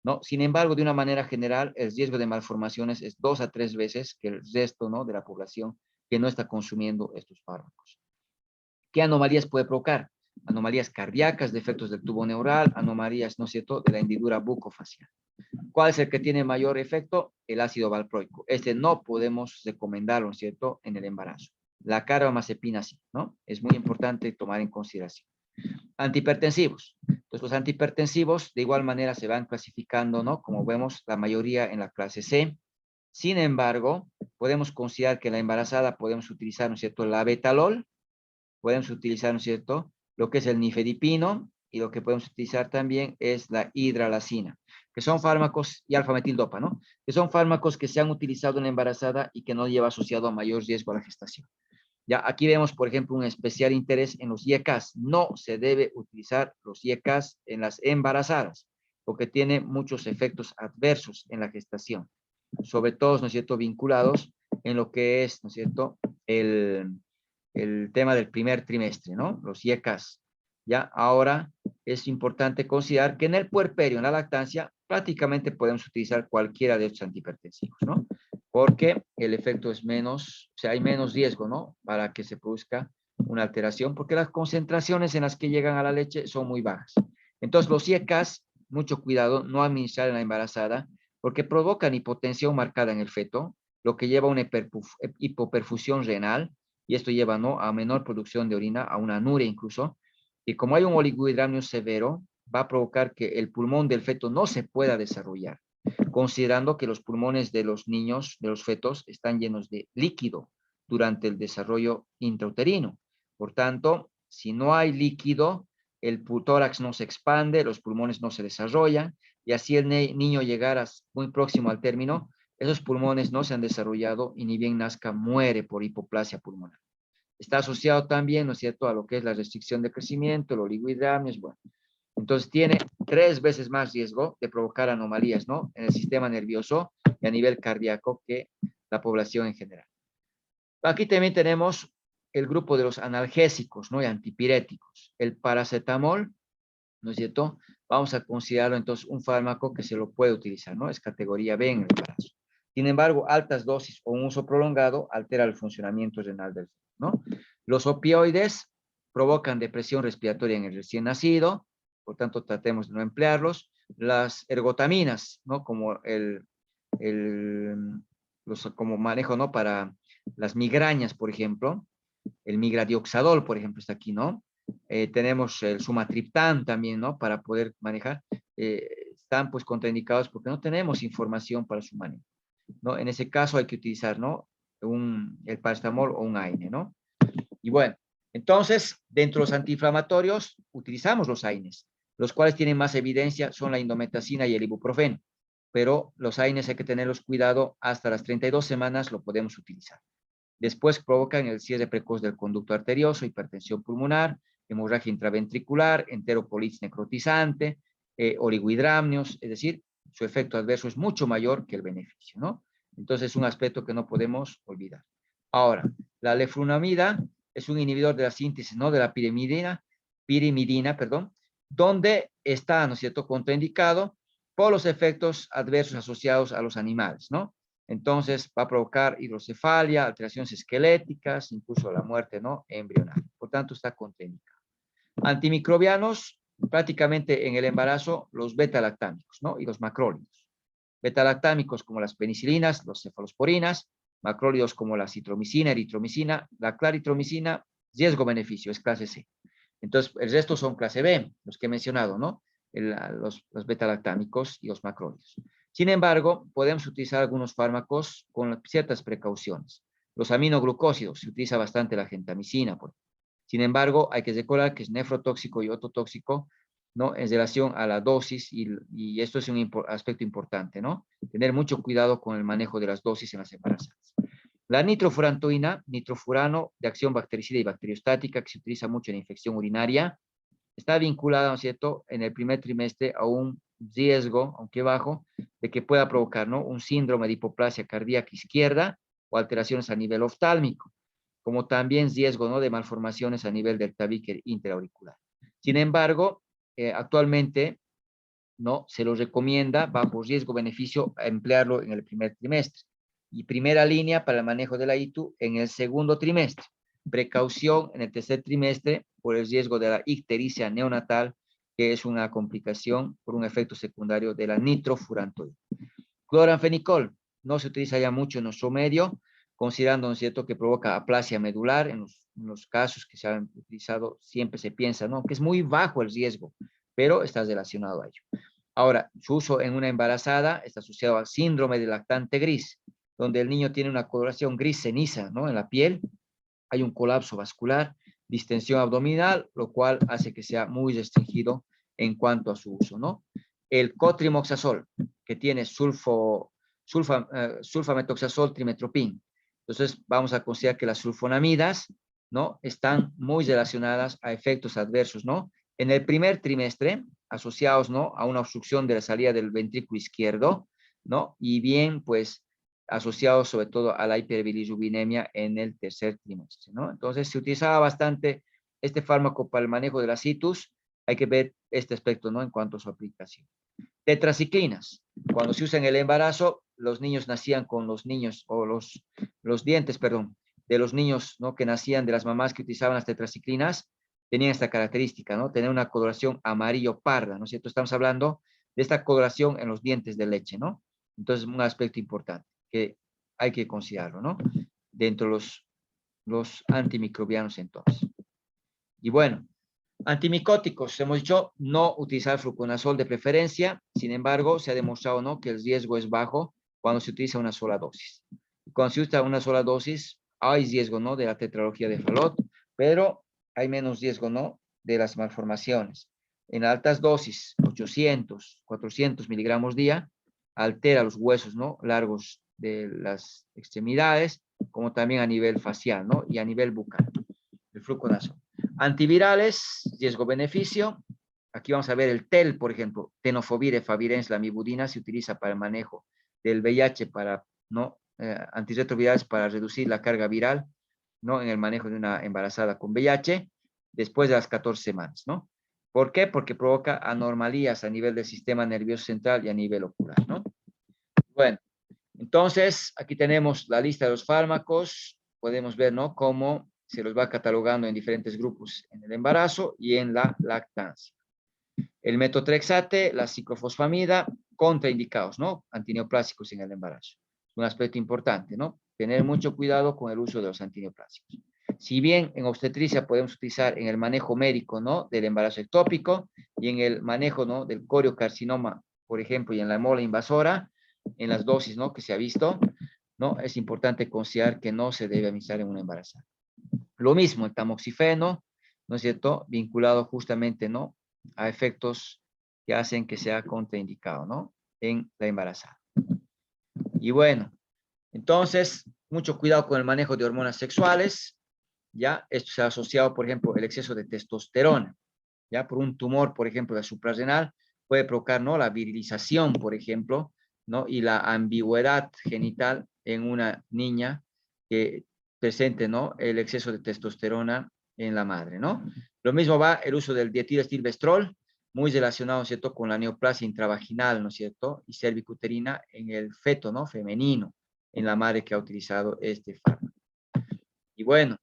¿no? Sin embargo, de una manera general, el riesgo de malformaciones es 2 a 3 veces que el resto, ¿no?, de la población que no está consumiendo estos fármacos. ¿Qué anomalías puede provocar? Anomalías cardíacas, defectos del tubo neural, anomalías, ¿no es cierto?, de la hendidura bucofacial. ¿Cuál es el que tiene mayor efecto? El ácido valproico. Este no podemos recomendarlo, ¿no es cierto?, en el embarazo. La carbamazepina sí, ¿no? Es muy importante tomar en consideración. Antihipertensivos. Entonces, los antihipertensivos de igual manera se van clasificando, ¿no? Como vemos, la mayoría en la clase C. Sin embargo, podemos considerar que en la embarazada podemos utilizar, ¿no es cierto?, la betalol, podemos utilizar, ¿no es cierto?, lo que es el nifedipino, y lo que podemos utilizar también es la hidralacina, que son fármacos, y alfametildopa, ¿no? Que son fármacos que se han utilizado en la embarazada y que no lleva asociado a mayor riesgo a la gestación. Ya aquí vemos, por ejemplo, un especial interés en los IECAS. No se debe utilizar los IECAS en las embarazadas, porque tiene muchos efectos adversos en la gestación, sobre todo, ¿no es cierto?, vinculados en lo que es, ¿no es cierto?, el tema del primer trimestre, ¿no? Los IECAS. Ya, ahora es importante considerar que en el puerperio, en la lactancia, prácticamente podemos utilizar cualquiera de estos antihipertensivos, ¿no? Porque el efecto es menos, o sea, hay menos riesgo, ¿no? Para que se produzca una alteración, porque las concentraciones en las que llegan a la leche son muy bajas. Entonces, los IECAS, mucho cuidado, no administrar en la embarazada, porque provocan hipotensión marcada en el feto, lo que lleva a una hipoperfusión renal, y esto lleva, ¿no?, a menor producción de orina, a una anuria incluso, y como hay un oligohidramnio severo, va a provocar que el pulmón del feto no se pueda desarrollar, considerando que los pulmones de los niños, de los fetos, están llenos de líquido durante el desarrollo intrauterino. Por tanto, si no hay líquido, el tórax no se expande, los pulmones no se desarrollan, y así el niño llegara muy próximo al término, esos pulmones no se han desarrollado y ni bien nazca muere por hipoplasia pulmonar. Está asociado también, ¿no es cierto?, a lo que es la restricción de crecimiento, el oligohidramios, bueno. Entonces tiene 3 veces más riesgo de provocar anomalías, ¿no?, en el sistema nervioso y a nivel cardíaco que la población en general. Aquí también tenemos el grupo de los analgésicos, ¿no?, y antipiréticos. El paracetamol, ¿no es cierto? Vamos a considerarlo entonces un fármaco que se lo puede utilizar, ¿no? Es categoría B en el embarazo. Sin embargo, altas dosis o un uso prolongado altera el funcionamiento renal del feto, ¿no? Los opioides provocan depresión respiratoria en el recién nacido, por tanto tratemos de no emplearlos. Las ergotaminas, ¿no?, como como manejo, ¿no?, para las migrañas, por ejemplo, el migradioxadol, por ejemplo, está aquí, ¿no? Tenemos el sumatriptán también, ¿no?, para poder manejar. Están pues contraindicados porque no tenemos información para su manejo, ¿no? En ese caso hay que utilizar, ¿no?, el paracetamol o un AINE, ¿no? Y bueno, entonces, dentro de los antiinflamatorios, utilizamos los AINES, los cuales tienen más evidencia, son la indometacina y el ibuprofeno, pero los AINES hay que tenerlos cuidado, hasta las 32 semanas lo podemos utilizar. Después provocan el cierre precoz del conducto arterioso, hipertensión pulmonar, hemorragia intraventricular, enterocolitis necrotizante, oligohidramnios, es decir, su efecto adverso es mucho mayor que el beneficio, ¿no? Entonces es un aspecto que no podemos olvidar. Ahora, la leflunomida es un inhibidor de la síntesis, ¿no?, de la pirimidina, perdón, donde está, ¿no es cierto?, contraindicado por los efectos adversos asociados a los animales, ¿no? Entonces va a provocar hidrocefalia, alteraciones esqueléticas, incluso la muerte, ¿no?, embrional. Por tanto, está contraindicado. Antimicrobianos, prácticamente en el embarazo, los beta-lactámicos, ¿no?, y los macrólidos. Beta-lactámicos como las penicilinas, los cefalosporinas, macrólidos como la citromicina, eritromicina, la claritromicina, riesgo-beneficio, es clase C. Entonces, el resto son clase B, los que he mencionado, ¿no? Los beta-lactámicos y los macrólidos. Sin embargo, podemos utilizar algunos fármacos con ciertas precauciones. Los aminoglucósidos, se utiliza bastante la gentamicina. Sin embargo, hay que recordar que es nefrotóxico y ototóxico, ¿no?, en relación a la dosis, y esto es un aspecto importante, ¿no? Tener mucho cuidado con el manejo de las dosis en las embarazadas. La nitrofurantoína, nitrofurano de acción bactericida y bacteriostática, que se utiliza mucho en infección urinaria, está vinculada, ¿no es cierto?, en el primer trimestre a un riesgo, aunque bajo, de que pueda provocar, ¿no?, un síndrome de hipoplasia cardíaca izquierda o alteraciones a nivel oftálmico, como también riesgo, ¿no?, de malformaciones a nivel del tabique interauricular. Sin embargo, actualmente, ¿no?, se lo recomienda bajo riesgo-beneficio emplearlo en el primer trimestre, y primera línea para el manejo de la ITU en el segundo trimestre. Precaución en el tercer trimestre por el riesgo de la ictericia neonatal, que es una complicación por un efecto secundario de la nitrofurantoína. Cloranfenicol no se utiliza ya mucho en nuestro medio, considerando, ¿no es cierto?, que provoca aplasia medular. En los casos que se han utilizado siempre se piensa, ¿no?, que es muy bajo el riesgo pero está relacionado a ello. Ahora, su uso en una embarazada está asociado al síndrome del lactante gris, donde el niño tiene una coloración gris ceniza, ¿no? En la piel, hay un colapso vascular, distensión abdominal, lo cual hace que sea muy restringido en cuanto a su uso, ¿no? El cotrimoxazol, que tiene sulfametoxazol trimetropin. Entonces, vamos a considerar que las sulfonamidas, ¿no? Están muy relacionadas a efectos adversos, ¿no? En el primer trimestre, asociados, ¿no? A una obstrucción de la salida del ventrículo izquierdo, ¿no? Y bien, pues, asociados sobre todo a la hiperbilirrubinemia en el tercer trimestre, ¿no? Entonces, se utilizaba bastante este fármaco para el manejo de la citus. Hay que ver este aspecto, ¿no? En cuanto a su aplicación. Tetraciclinas. Cuando se usa en el embarazo, los niños nacían con los niños, o los dientes, perdón, de los niños, ¿no? Que nacían de las mamás que utilizaban las tetraciclinas, tenían esta característica, ¿no? Tener una coloración amarillo-parda, ¿no es cierto? Estamos hablando de esta coloración en los dientes de leche, ¿no? Entonces, un aspecto importante que hay que considerarlo, ¿no? Dentro de los antimicrobianos entonces. Y bueno, antimicóticos, hemos dicho no utilizar fluconazol de preferencia, sin embargo, se ha demostrado, ¿no? Que el riesgo es bajo cuando se utiliza una sola dosis. Cuando se usa una sola dosis, hay riesgo, ¿no? De la tetralogía de Fallot, pero hay menos riesgo, ¿no? De las malformaciones. En altas dosis, 800, 400 miligramos día, altera los huesos, ¿no? Largos de las extremidades, como también a nivel facial, ¿no? Y a nivel bucal, el fluconazol. Antivirales, riesgo-beneficio. Aquí vamos a ver el TEL, por ejemplo, tenofovir, efavirenz, lamivudina, se utiliza para el manejo del VIH, para, ¿no? Antirretrovirales para reducir la carga viral, ¿no? En el manejo de una embarazada con VIH, después de las 14 semanas, ¿no? ¿Por qué? Porque provoca anormalías a nivel del sistema nervioso central y a nivel ocular, ¿no? Bueno, entonces, aquí tenemos la lista de los fármacos. Podemos ver, ¿no? Cómo se los va catalogando en diferentes grupos en el embarazo y en la lactancia. El metotrexate, la ciclofosfamida, contraindicados, ¿no? Antineoplásicos en el embarazo. Un aspecto importante, ¿no? Tener mucho cuidado con el uso de los antineoplásicos. Si bien en obstetricia podemos utilizar en el manejo médico, ¿no? Del embarazo ectópico y en el manejo, ¿no? Del coriocarcinoma, por ejemplo, y en la mola invasora, en las dosis, ¿no? Que se ha visto, ¿no? Es importante considerar que no se debe administrar en una embarazada. Lo mismo, el tamoxifeno, ¿no es cierto? Vinculado justamente, ¿no? A efectos que hacen que sea contraindicado, ¿no? En la embarazada. Y bueno, entonces, mucho cuidado con el manejo de hormonas sexuales, ¿ya? Esto se ha asociado, por ejemplo, el exceso de testosterona, ¿ya? Por un tumor, por ejemplo, de suprarrenal, puede provocar, ¿no? La virilización, por ejemplo, ¿no? Y la ambigüedad genital en una niña que presente, ¿no? El exceso de testosterona en la madre, ¿no? Lo mismo va el uso del dietilestilbestrol, muy relacionado, ¿cierto? Con la neoplasia intravaginal, ¿no es cierto? Y cervicuterina en el feto, ¿no? Femenino, en la madre que ha utilizado este fármaco. Y bueno,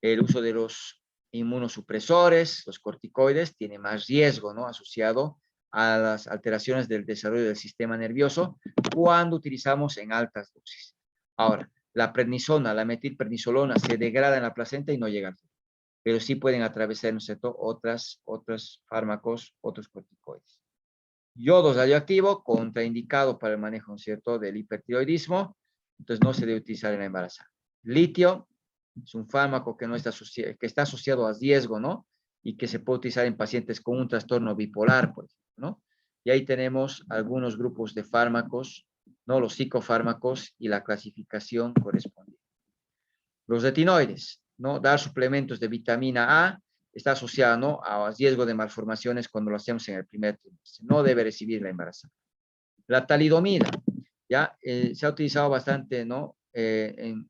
el uso de los inmunosupresores, los corticoides, tiene más riesgo, ¿no? Asociado a las alteraciones del desarrollo del sistema nervioso cuando utilizamos en altas dosis. Ahora, la prednisona, la metilprednisolona se degrada en la placenta y no llega al feto, pero sí pueden atravesar, ¿no es cierto?, otros fármacos, otros corticoides. Yodo radioactivo, contraindicado para el manejo, ¿no es cierto?, del hipertiroidismo, entonces no se debe utilizar en la embarazada. Litio, es un fármaco que, no está que está asociado a riesgo, ¿no? Y que se puede utilizar en pacientes con un trastorno bipolar, por ejemplo, ¿no? Y ahí tenemos algunos grupos de fármacos, ¿no? Los psicofármacos y la clasificación correspondiente. Los retinoides, ¿no? Dar suplementos de vitamina A está asociado, ¿no? A riesgo de malformaciones cuando lo hacemos en el primer trimestre. No debe recibir la embarazada. La talidomida, ya se ha utilizado bastante, ¿no? En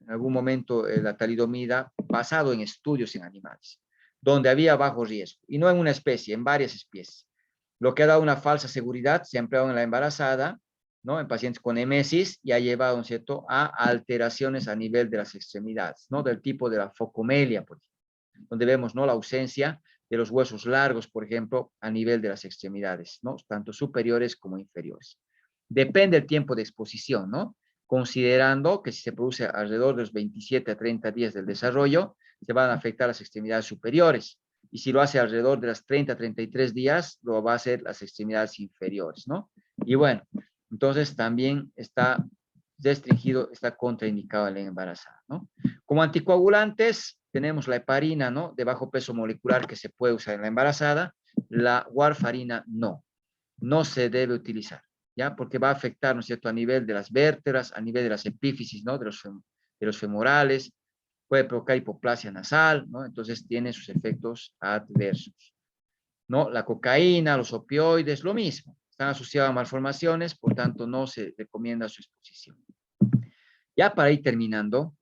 algún momento la talidomida basado en estudios en animales, donde había bajo riesgo, y no en una especie, en varias especies. Lo que ha dado una falsa seguridad, se ha empleado en la embarazada, ¿no? En pacientes con emesis, y ha llevado, ¿no es cierto?, a alteraciones a nivel de las extremidades, ¿no? Del tipo de la focomelia, por ejemplo, donde vemos, ¿no? La ausencia de los huesos largos, por ejemplo, a nivel de las extremidades, ¿no? Tanto superiores como inferiores. Depende del tiempo de exposición, ¿no? Considerando que si se produce alrededor de los 27 a 30 días del desarrollo, se van a afectar las extremidades superiores. y si lo hace alrededor de las 30, 33 días, lo va a hacer las extremidades inferiores, ¿no? Y bueno, entonces también está restringido, está contraindicado en la embarazada, ¿no? Como anticoagulantes, tenemos la heparina, ¿no? De bajo peso molecular que se puede usar en la embarazada, la warfarina no se debe utilizar, ¿ya? Porque va a afectar, ¿no es cierto?, a nivel de las vértebras, a nivel de las epífisis, ¿no? De los femorales, puede provocar hipoplasia nasal, ¿no? Entonces tiene sus efectos adversos, ¿no? La cocaína, los opioides, lo mismo, están asociados a malformaciones, por tanto no se recomienda su exposición. Ya para ir terminando,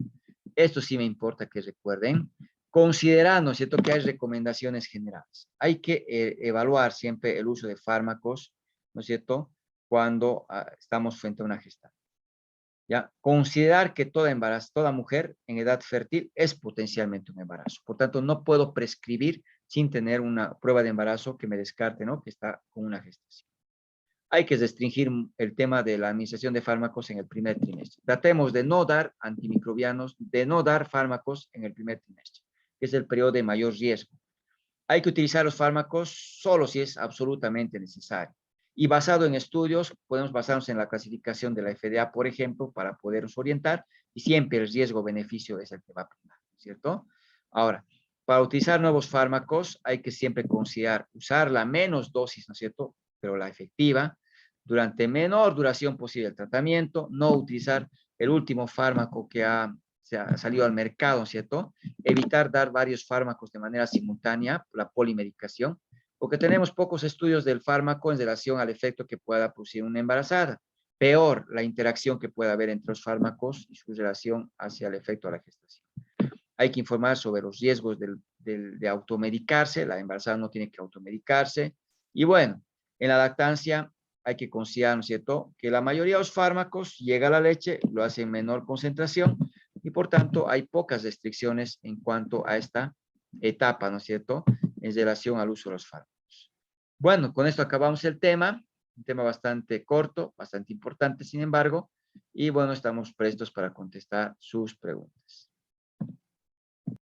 esto sí me importa que recuerden, considerando, ¿cierto?, que hay recomendaciones generales. Hay que evaluar siempre el uso de fármacos, ¿no es cierto?, cuando estamos frente a una gestación. ¿Ya? Considerar que toda embarazo, toda mujer en edad fértil es potencialmente un embarazo. Por tanto, no puedo prescribir sin tener una prueba de embarazo que me descarte, ¿no?, que está con una gestación. Hay que restringir el tema de la administración de fármacos en el primer trimestre. Tratemos de no dar antimicrobianos, de no dar fármacos en el primer trimestre, que es el periodo de mayor riesgo. Hay que utilizar los fármacos solo si es absolutamente necesario. Y basado en estudios, podemos basarnos en la clasificación de la FDA, por ejemplo, para podernos orientar, y siempre el riesgo-beneficio es el que va a primar, ¿cierto? Ahora, para utilizar nuevos fármacos hay que siempre considerar usar la menos dosis, ¿no es cierto?, pero la efectiva, durante menor duración posible el tratamiento, no utilizar el último fármaco que se ha salido al mercado, ¿cierto? Evitar dar varios fármacos de manera simultánea, la polimedicación, porque tenemos pocos estudios del fármaco en relación al efecto que pueda producir una embarazada. Peor, la interacción que pueda haber entre los fármacos y su relación hacia el efecto de la gestación. Hay que informar sobre los riesgos de automedicarse, la embarazada no tiene que automedicarse. Y bueno, en la lactancia hay que considerar, ¿no es cierto?, que la mayoría de los fármacos llega a la leche, lo hace en menor concentración y por tanto hay pocas restricciones en cuanto a esta etapa, ¿no es cierto?, en relación al uso de los fármacos. Bueno, con esto acabamos el tema, un tema bastante corto, bastante importante, sin embargo, y bueno, estamos prestos para contestar sus preguntas.